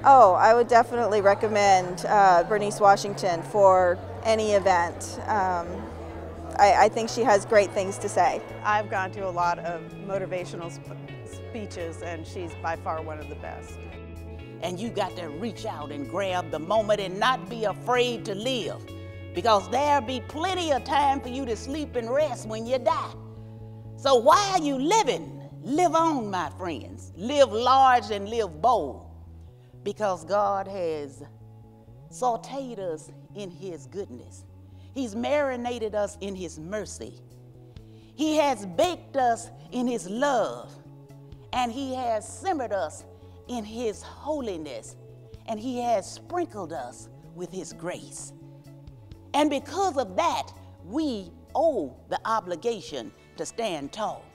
Oh, I would definitely recommend Bernice Washington for any event. I think she has great things to say. I've gone to a lot of motivational speeches, and she's by far one of the best. And you got to reach out and grab the moment and not be afraid to live, because there'll be plenty of time for you to sleep and rest when you die. So why are you living? Live on, my friends. Live large and live bold, because God has sauteed us in His goodness. He's marinated us in His mercy. He has baked us in His love, and He has simmered us in His holiness, and He has sprinkled us with His grace. And because of that, we owe the obligation to stand tall.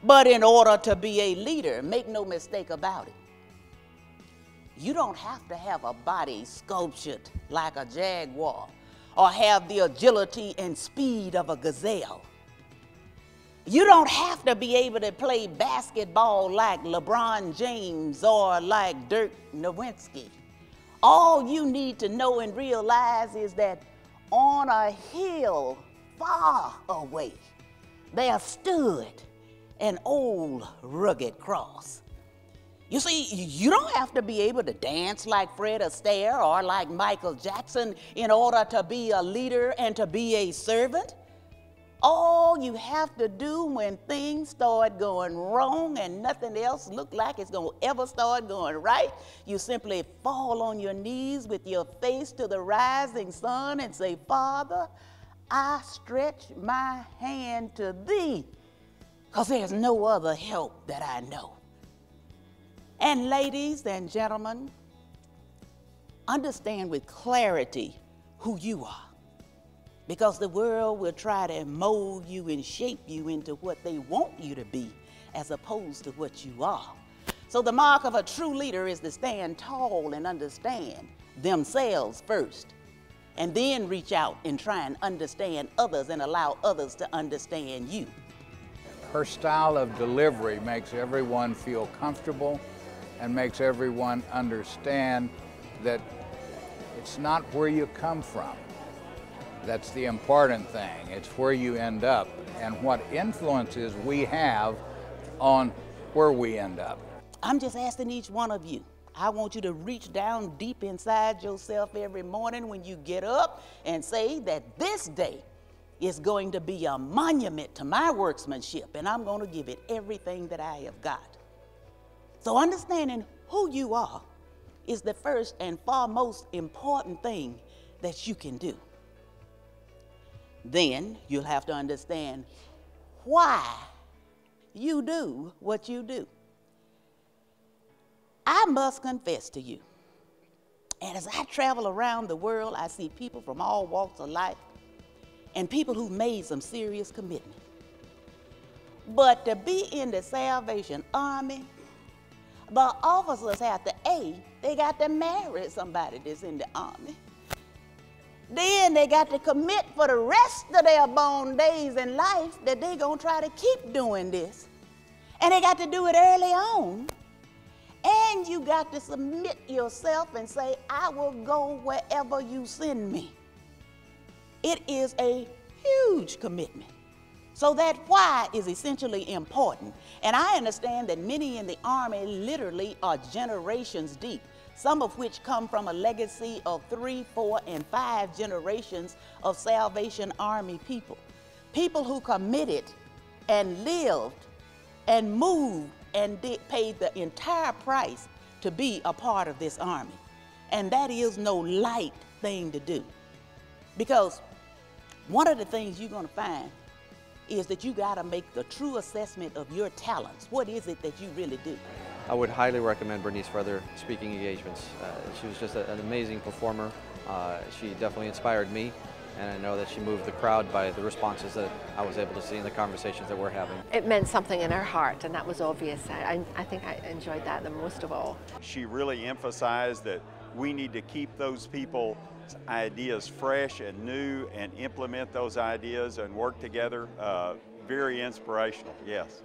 But in order to be a leader, make no mistake about it, you don't have to have a body sculptured like a jaguar or have the agility and speed of a gazelle. You don't have to be able to play basketball like LeBron James or like Dirk Nowitzki. All you need to know and realize is that on a hill far away, there stood an old rugged cross. You see, you don't have to be able to dance like Fred Astaire or like Michael Jackson in order to be a leader and to be a servant. All you have to do when things start going wrong and nothing else look like it's going to ever start going right, you simply fall on your knees with your face to the rising sun and say, Father, I stretch my hand to Thee, because there's no other help that I know. And ladies and gentlemen, understand with clarity who you are, because the world will try to mold you and shape you into what they want you to be as opposed to what you are. So the mark of a true leader is to stand tall and understand themselves first, and then reach out and try and understand others and allow others to understand you. Her style of delivery makes everyone feel comfortable and makes everyone understand that it's not where you come from. That's the important thing. It's where you end up and what influences we have on where we end up. I'm just asking each one of you. I want you to reach down deep inside yourself every morning when you get up and say that this day is going to be a monument to my workmanship, and I'm going to give it everything that I have got. So understanding who you are is the first and foremost important thing that you can do. Then you'll have to understand why you do what you do. I must confess to you, and as I travel around the world, I see people from all walks of life and people who've made some serious commitment. But to be in the Salvation Army, the officers have to, they got to marry somebody that's in the Army. Then they got to commit for the rest of their born days in life that they're going to try to keep doing this. And they got to do it early on. And you got to submit yourself and say, I will go wherever you send me. It is a huge commitment. So that why is essentially important. And I understand that many in the Army literally are generations deep, some of which come from a legacy of 3, 4, and 5 generations of Salvation Army people. People who committed and lived and moved and paid the entire price to be a part of this Army. And that is no light thing to do. Because one of the things you're going to find is that you got to make the true assessment of your talents. What is it that you really do? I would highly recommend Bernice for other speaking engagements. She was just an amazing performer. She definitely inspired me, and I know that she moved the crowd by the responses that I was able to see in the conversations that we're having. It meant something in her heart, and that was obvious. I think I enjoyed that the most of all. She really emphasized that we need to keep those people's ideas fresh and new and implement those ideas and work together. Very inspirational, yes.